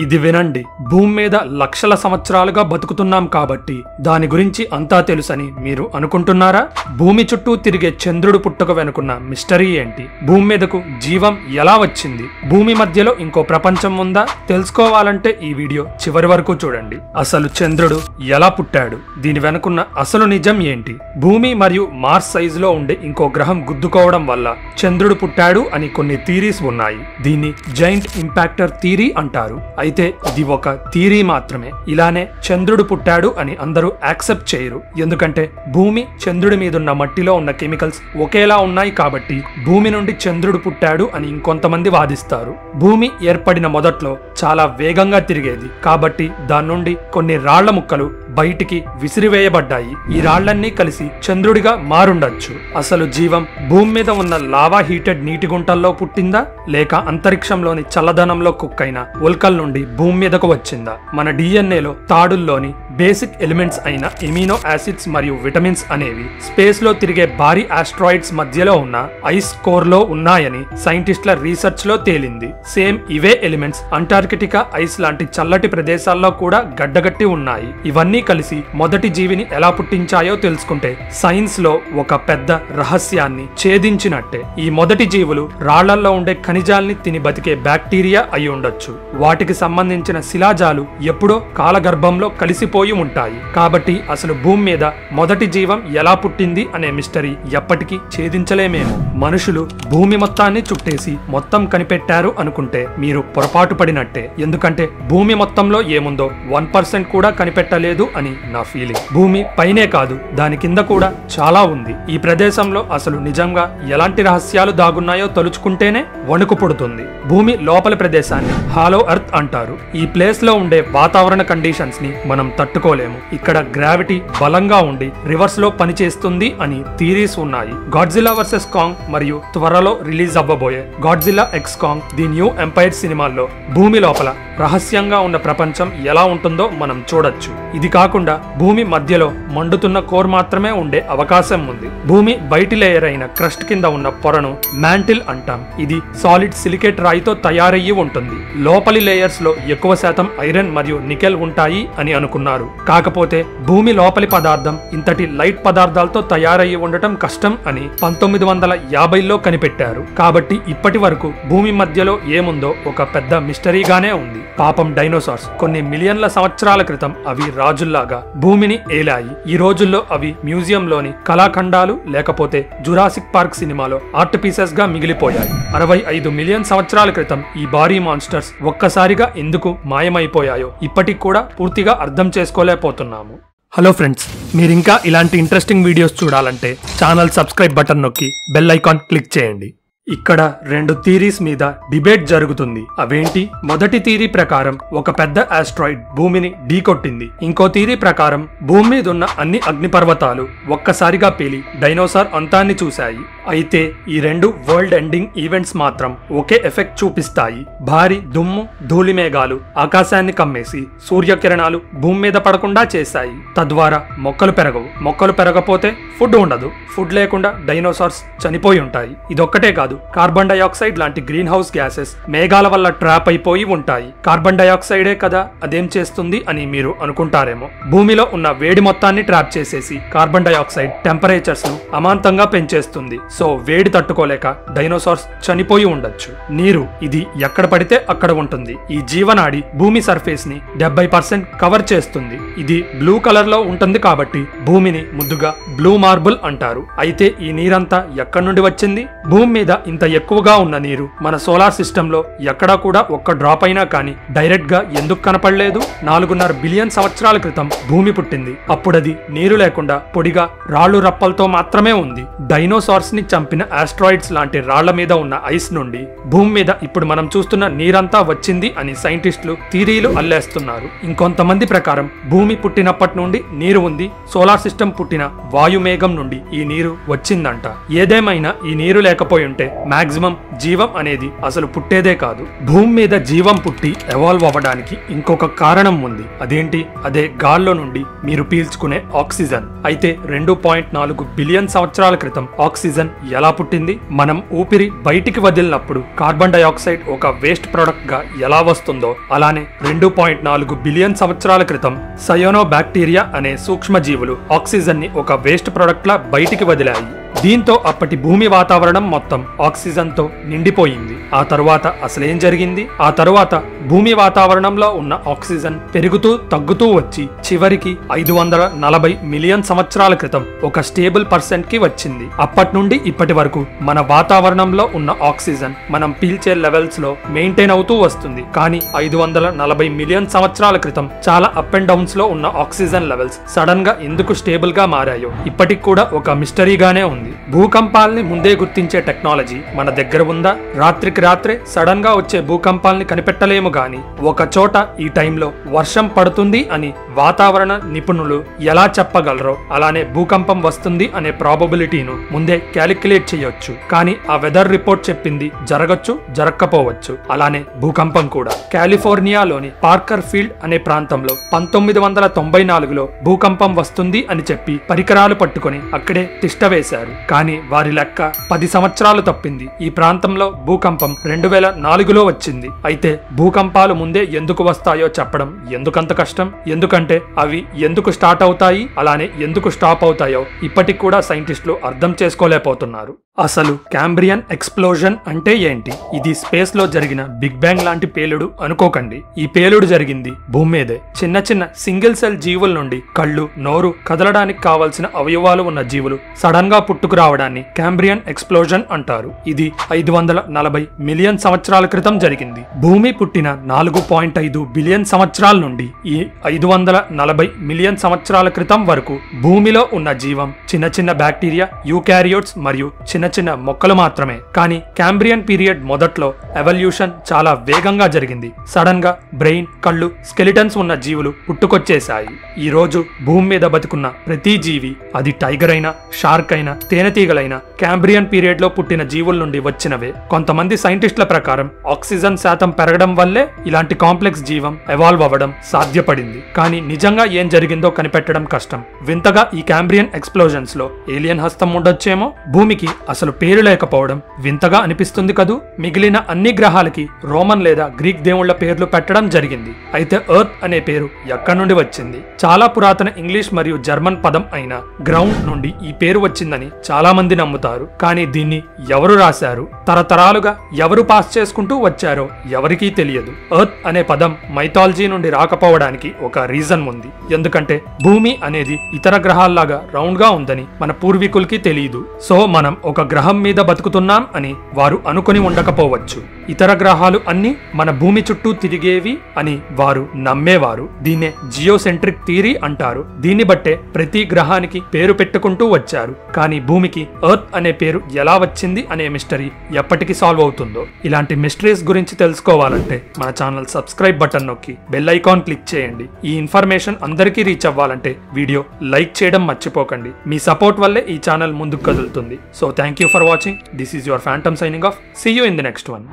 ఇది వినండి. భూమి మీద లక్షల సంవత్సరాలుగా బతుకుతున్నాం కాబట్టి దాని గురించి అంతా తెలుసని మీరు అనుకుంటున్నారా? భూమి చుట్టూ తిరిగే చంద్రుడు పుట్టుక వెనుకున్న మిస్టరీ ఏంటి? భూమి మీదకు జీవం ఎలా వచ్చింది? భూమి మధ్యలో ఇంకో ప్రపంచం ఉందా? తెలుసుకోవాలంటే ఈ వీడియో చివరి వరకు చూడండి. అసలు చంద్రుడు ఎలా పుట్టాడు? దీని వెనుకున్న అసలు నిజం ఏంటి? భూమి మరియు మార్స్ సైజులో ఉండే ఇంకో గ్రహం గుద్దుకోవడం వల్ల చంద్రుడు పుట్టాడు అని కొన్ని థీరీస్ ఉన్నాయి. దీన్ని జైంట్ ఇంపాక్టర్ థీరీ అంటారు. అయితే ఇది ఒక థియరీ మాత్రమే. ఇలానే చంద్రుడు పుట్టాడు అని అందరూ యాక్సెప్ట్ చేయరు. ఎందుకంటే భూమి చంద్రుడి మీదున్న మట్టిలో ఉన్న కెమికల్స్ ఒకేలా ఉన్నాయి కాబట్టి భూమి నుండి చంద్రుడు పుట్టాడు అని ఇంకొంతమంది వాదిస్తారు. భూమి ఏర్పడిన మొదట్లో చాలా వేగంగా తిరిగేది కాబట్టి దాని నుండి కొన్ని రాళ్ల ముక్కలు బయటికి విసిరివేయబడ్డాయి. ఈ రాళ్లన్నీ కలిసి చంద్రుడిగా మారుండొచ్చు. అసలు జీవం భూమి మీద ఉన్న లావా హీటెడ్ నీటి గుంటల్లో పుట్టిందా, లేక అంతరిక్షంలోని చల్లదనంలో కుక్కైన ఉల్కల్ నుండి భూమి మీదకు వచ్చిందా? మన డిఎన్ఏలో తాడుల్లోని బేసిక్ ఎలిమెంట్స్ అయిన ఎమినో యాసిడ్స్ మరియు విటమిన్స్ అనేవి స్పేస్ లో తిరిగే భారీ ఆస్ట్రాయిడ్స్ మధ్యలో ఉన్న ఐస్ కోర్ లో ఉన్నాయని సైంటిస్టుల రీసెర్చ్ లో తేలింది. సేమ్ ఇవే ఎలిమెంట్స్ అంటార్కిటికా ఐస్ లాంటి చల్లటి ప్రదేశాల్లో కూడా గడ్డగట్టి ఉన్నాయి. ఇవన్నీ కలిసి మొదటి జీవిని ఎలా పుట్టించాయో తెలుసుకుంటే సైన్స్ లో ఒక పెద్ద రహస్యాన్ని ఛేదించినట్టే. ఈ మొదటి జీవులు రాళ్లల్లో ఉండే ఖనిజాల్ని తిని బతికే బ్యాక్టీరియా అయి ఉండొచ్చు. వాటికి సంబంధించిన శిలాజాలు ఎప్పుడో కాలగర్భంలో కలిసిపోయి ఉంటాయి. కాబట్టి అసలు భూమి మీద మొదటి జీవం ఎలా పుట్టింది అనే మిస్టరీ ఎప్పటికీ ఛేదించలేమేమో. మనుషులు భూమి మొత్తాన్ని చుట్టేసి మొత్తం కనిపెట్టారు అనుకుంటే మీరు పొరపాటు పడినట్టే. ఎందుకంటే భూమి మొత్తంలో ఏముందో 1% కూడా కనిపెట్టలేదు అని నా ఫీలింగ్. భూమి పైనే కాదు దాని కింద కూడా చాలా ఉంది. ఈ ప్రదేశంలో అసలు నిజంగా ఎలాంటి రహస్యాలు దాగున్నాయో తలుచుకుంటేనే వణుకు పుడుతుంది. భూమి లోపలి ప్రదేశాన్ని హాలో ఎర్త్ అంటారు. ఈ ప్లేస్ లో ఉండే వాతావరణ కండిషన్స్ ని మనం తట్టుకోలేము. ఇక్కడ గ్రావిటీ బలంగా ఉండి రివర్స్ లో పనిచేస్తుంది అని థీరీస్ ఉన్నాయి. గాడ్జిల్లా వర్సెస్ కాంగ్ మరియు త్వరలో రిలీజ్ అవ్వబోయే Godzilla x Kong the new empire సినిమాల్లో భూమి లోపల రహస్యంగా ఉన్న ప్రపంచం ఎలా ఉంటుందో మనం చూడొచ్చు. ఇది కాకుండా భూమి మధ్యలో మండుతున్న కోర్ మాత్రమే ఉండే అవకాశం ఉంది. భూమి బయటి లేయర్ అయిన క్రస్ట్ కింద ఉన్న పొరను మ్యాంటిల్ అంటాం. ఇది సాలిడ్ సిలికేట్ రాయితో తయారయ్యి ఉంటుంది. లోపలి లేయర్స్ లో ఎక్కువ శాతం ఐరన్ మరియు నికెల్ ఉంటాయి అని అనుకున్నారు. కాకపోతే భూమి లోపలి పదార్థం ఇంతటి లైట్ పదార్థాలతో తయారయ్యి ఉండటం కష్టం అని 1950లో కనిపెట్టారు. కాబట్టి ఇప్పటి వరకు భూమి మధ్యలో ఏముందో ఒక పెద్ద మిస్టరీగానే ఉంది. పాపం డైనోసార్స్ కొన్ని మిలియన్ల సంవత్సరాల క్రితం అవి రాజుల్లాగా భూమిని ఏలాయి. ఈ రోజుల్లో అవి మ్యూజియంలోని కళాఖండాలు లేకపోతే జురాసిక్ పార్క్ సినిమాలో ఆర్ట్ పీసెస్ గా మిగిలిపోయాయి. 65 మిలియన్ సంవత్సరాల క్రితం ఈ భారీ మాన్స్టర్స్ ఒక్కసారిగా ఎందుకు మాయమైపోయాయో ఇప్పటికి కూడా పూర్తిగా అర్థం చేసుకోలేకపోతున్నాము. హలో ఫ్రెండ్స్, మీరింకా ఇలాంటి ఇంట్రెస్టింగ్ వీడియోస్ చూడాలంటే ఛానల్ సబ్స్క్రైబ్ బటన్ నొక్కి బెల్ ఐకాన్ క్లిక్ చేయండి. ఇక్కడ 2 థీరీస్ మీద డిబేట్ జరుగుతుంది. అవేంటి? మొదటి థీరీ ప్రకారం ఒక పెద్ద ఆస్ట్రాయిడ్ భూమిని ఢీకొట్టింది. ఇంకో థీరీ ప్రకారం భూమి మీద ఉన్న అన్ని అగ్నిపర్వతాలు ఒక్కసారిగా పేలి డైనోసార్ అంతాన్ని చూశాయి. అయితే ఈ 2 వరల్డ్ ఎండింగ్ ఈవెంట్స్ మాత్రం ఒకే ఎఫెక్ట్ చూపిస్తాయి. భారీ దుమ్ము ధూళి మేఘాలు ఆకాశాన్ని కమ్మేసి సూర్యకిరణాలు భూమి మీద పడకుండా చేశాయి. తద్వారా మొక్కలు పెరగవు. మొక్కలు పెరగపోతే ఫుడ్ ఉండదు. ఫుడ్ లేకుండా డైనోసార్స్ చనిపోయి ఉంటాయి. ఇదొక్కటే కాదు, కార్బన్ డైఆక్సైడ్ లాంటి గ్రీన్ హౌస్ గ్యాసెస్ మేఘాల వల్ల ట్రాప్ అయిపోయి ఉంటాయి. కార్బన్ డైఆక్సైడే కదా అదేం చేస్తుంది అని మీరు అనుకుంటారేమో. భూమిలో ఉన్న వేడి మొత్తాన్ని ట్రాప్ చేసేసి కార్బన్ డైఆక్సైడ్ టెంపరేచర్స్ ను అమాంతంగా పెంచేస్తుంది. సో వేడి తట్టుకోలేక డైనోసార్స్ చనిపోయి ఉండొచ్చు. నీరు ఇది ఎక్కడ పడితే అక్కడ ఉంటుంది. ఈ జీవనాడి భూమి సర్ఫేస్ ని 70% కవర్ చేస్తుంది. ఇది బ్లూ కలర్ లో ఉంటుంది కాబట్టి భూమిని ముద్దుగా బ్లూ మార్బుల్ అంటారు. అయితే ఈ నీరంతా ఎక్కడి నుండి వచ్చింది? భూమి మీద ఇంత ఎక్కువగా ఉన్న నీరు మన సోలార్ సిస్టమ్ లో ఎక్కడా కూడా ఒక్క డ్రాప్ అయినా కానీ డైరెక్ట్ గా ఎందుకు కనపడలేదు? 4.5 బిలియన్ సంవత్సరాల క్రితం భూమి పుట్టింది. అప్పుడది నీరు లేకుండా పొడిగా రాళ్లు రప్పలతో మాత్రమే ఉంది. డైనోసార్స్ ని చంపిన ఆస్ట్రాయిడ్స్ లాంటి రాళ్ల మీద ఉన్న ఐస్ నుండి భూమి మీద ఇప్పుడు మనం చూస్తున్న నీరంతా వచ్చింది అని సైంటిస్టులు థీరీలు అల్లేస్తున్నారు. ఇంకొంతమంది ప్రకారం భూమి పుట్టినప్పటి నుండి నీరు ఉంది. సోలార్ సిస్టమ్ పుట్టిన వాయుమేఘం నుండి ఈ నీరు వచ్చిందంట. ఏదేమైనా ఈ నీరు లేకపోయి ఉంటే మాక్సిమం జీవం అనేది అసలు పుట్టేదే కాదు. భూమి మీద జీవం పుట్టి ఎవాల్వ్ అవ్వడానికి ఇంకొక కారణం ఉంది. అదేంటి? అదే గాల్లో నుండి మీరు పీల్చుకునే ఆక్సిజన్. అయితే 2.4 బిలియన్ సంవత్సరాల క్రితం ఆక్సిజన్ ఎలా పుట్టింది? మనం ఊపిరి బయటికి వదిలినప్పుడు కార్బన్ డైఆక్సైడ్ ఒక వేస్ట్ ప్రొడక్ట్ గా ఎలా వస్తుందో అలానే 2.4 బిలియన్ సంవత్సరాల క్రితం సయోనోబాక్టీరియా అనే సూక్ష్మజీవులు ఆక్సిజన్ ని ఒక వేస్ట్ ప్రొడక్ట్ లా బయటికి వదిలాయి. దీంతో అప్పటి భూమి వాతావరణం మొత్తం ఆక్సిజన్ తో నిండిపోయింది. ఆ తరువాత అసలేం జరిగింది? ఆ తరువాత భూమి వాతావరణంలో ఉన్న ఆక్సిజన్ పెరుగుతూ తగ్గుతూ వచ్చి చివరికి 540 మిలియన్ సంవత్సరాల క్రితం ఒక స్టేబుల్ పర్సెంట్ కి వచ్చింది. అప్పటి నుండి ఇప్పటి వరకు మన వాతావరణంలో ఉన్న ఆక్సిజన్ మనం పీల్చే లెవెల్స్ లో మెయింటైన్ అవుతూ వస్తుంది. కానీ 540 మిలియన్ సంవత్సరాల క్రితం చాలా అప్ అండ్ డౌన్స్ లో ఉన్న ఆక్సిజన్ లెవెల్స్ సడన్ గా ఎందుకు స్టేబుల్ గా మారాయో ఇప్పటికి కూడా ఒక మిస్టరీగానే ఉంది. భూకంపాల్ని ముందే గుర్తించే టెక్నాలజీ మన దగ్గర ఉందా? రాత్రికి రాత్రే సడన్ గా వచ్చే భూకంపాల్ని కనిపెట్టలేము గాని ఒక చోట ఈ టైంలో వర్షం పడుతుంది అని వాతావరణ నిపుణులు ఎలా చెప్పగలరో అలానే భూకంపం వస్తుంది అనే ప్రాబబిలిటీను ముందే క్యాలిక్యులేట్ చేయొచ్చు. కానీ ఆ వెదర్ రిపోర్ట్ చెప్పింది జరగచ్చు, జరగకపోవచ్చు. అలానే భూకంపం కూడా. కాలిఫోర్నియాలోని పార్కర్ ఫీల్డ్ అనే ప్రాంతంలో 1994లో భూకంపం వస్తుంది అని చెప్పి పరికరాలు పట్టుకొని అక్కడే తిష్టవేశారు. కానీ వారి లెక్క 10 సంవత్సరాలు తప్పింది. ఈ ప్రాంతంలో భూకంపం 2004లో వచ్చింది. అయితే భూకంపాలు ముందే ఎందుకు వస్తాయో చెప్పడం ఎందుకంత కష్టం? ఎందుకంటే అవి ఎందుకు స్టార్ట్ అవుతాయి అలానే ఎందుకు స్టాప్ అవుతాయో ఇప్పటికి కూడా సైంటిస్టులు అర్థం చేసుకోలేకపోతున్నారు. అసలు కాంబ్రియన్ ఎక్స్ప్లోజన్ అంటే ఏంటి? ఇది స్పేస్ లో జరిగిన బిగ్ బ్యాంగ్ లాంటి పేలుడు అనుకోకండి. ఈ పేలుడు జరిగింది భూమి మీదే. చిన్న చిన్న సింగిల్ సెల్ జీవుల నుండి కళ్ళు, నోరు, కదలడానికి కావలసిన అవయవాలు ఉన్న జీవులు సడన్ గా పుట్టుకు రావడాన్ని కాంబ్రియన్ ఎక్స్ప్లోజన్ అంటారు. ఇది 540 మిలియన్ సంవత్సరాల క్రితం జరిగింది. భూమి పుట్టిన 4.5 బిలియన్ సంవత్సరాల నుండి ఈ 540 మిలియన్ సంవత్సరాల క్రితం వరకు భూమిలో ఉన్న జీవం చిన్న చిన్న బ్యాక్టీరియా, యూకారియోట్స్ మరియు చిన్న చిన్న మొక్కలు మాత్రమే. కానీ కాంబ్రియన్ పీరియడ్ మొదట్లో ఎవల్యూషన్ చాలా వేగంగా జరిగింది. సడన్ గా బ్రెయిన్, కళ్ళు, స్కెలిటన్స్ ఉన్న జీవులు పుట్టుకొచ్చేశాయి. ఈ రోజు భూమి మీద బతుకున్న ప్రతి జీవి, అది టైగర్ అయినా, షార్క్ అయినా, తేనెటీగలైనా కాంబ్రియన్ పీరియడ్ లో పుట్టిన జీవుల నుండి వచ్చినవే. కొంతమంది సైంటిస్టుల ప్రకారం ఆక్సిజన్ శాతం పెరగడం వల్లే ఇలాంటి కాంప్లెక్స్ జీవం ఎవాల్వ్ అవ్వడం సాధ్యపడింది. కానీ నిజంగా ఏం జరిగిందో కనిపెట్టడం కష్టం. వింతగా ఈ కాంబ్రియన్ ఎక్స్ప్లోజన్స్ లో ఏలియన్ హస్తం ఉండొచ్చేమో. భూమికి అసలు పేరు లేకపోవడం వింతగా అనిపిస్తుంది కదూ. మిగిలిన అన్ని గ్రహాలకి రోమన్ లేదా గ్రీక్ దేవుళ్ల పేర్లు పెట్టడం జరిగింది. అయితే ఎర్త్ అనే పేరు ఎక్కడి నుండి వచ్చింది? చాలా పురాతన ఇంగ్లీష్ మరియు జర్మన్ పదం అయిన గ్రౌండ్ నుండి ఈ పేరు వచ్చిందని చాలా మంది నమ్ముతారు. కానీ దీన్ని ఎవరు రాశారు, తరతరాలుగా ఎవరు పాస్ చేసుకుంటూ వచ్చారో ఎవరికీ తెలియదు. ఎర్త్ అనే పదం మైథాలజీ నుండి రాకపోవడానికి ఒక రీజన్ ఉంది. ఎందుకంటే భూమి అనేది ఇతర గ్రహాల్లాగా రౌండ్ గా ఉందని మన పూర్వీకులకి తెలియదు. సో మనం ఒక గ్రహం మీద బతుకుతున్నాం అని వారు అనుకుని ఉండకపోవచ్చు. ఇతర గ్రహాలు అన్ని మన భూమి చుట్టూ తిరిగేవి అని వారు నమ్మేవారు. దీన్నే జియోసెంట్రిక్ థియరీ అంటారు. దీన్ని బట్టే ప్రతి గ్రహానికి పేరు పెట్టుకుంటూ వచ్చారు. కానీ భూమికి ఎర్త్ అనే పేరు ఎలా వచ్చింది అనే మిస్టరీ ఎప్పటికి సాల్వ్ అవుతుందో. ఇలాంటి మిస్టరీస్ గురించి తెలుసుకోవాలంటే మన ఛానల్ సబ్స్క్రైబ్ బటన్ నొక్కి బెల్ ఐకాన్ క్లిక్ చేయండి. ఈ ఇన్ఫర్మేషన్ అందరికీ రీచ్ అవ్వాలంటే వీడియో లైక్ చేయడం మర్చిపోకండి. మీ సపోర్ట్ వల్లే ఈ ఛానల్ ముందుకు కదులుతుంది. So thank you for watching. This is your Phantom signing off. See you in the next one.